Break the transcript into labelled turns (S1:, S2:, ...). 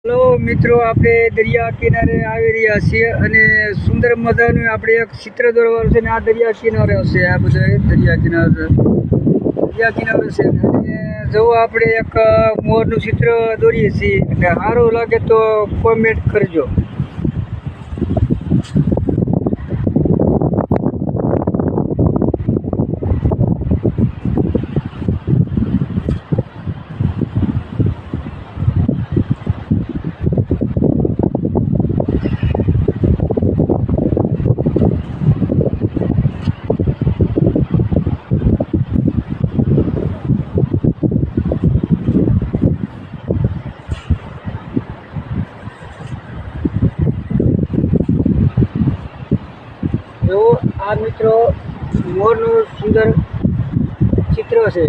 S1: Hello મિત્રો, આપણે દરિયા કિનારે આવી રહ્યા છીએ અને સુંદર મજાનું આપણે એક ચિત્ર દોરવાનું છે. ને આ દરિયા કિનારે હશે, આ બધા દરિયા કિનારે છે. અને જો આપણે એક મોરનું ચિત્ર દોરીએ છીએ અને સારું લાગે તો કોમેન્ટ કરજો. જો આ મિત્રો મોરનું સુંદર ચિત્ર છે.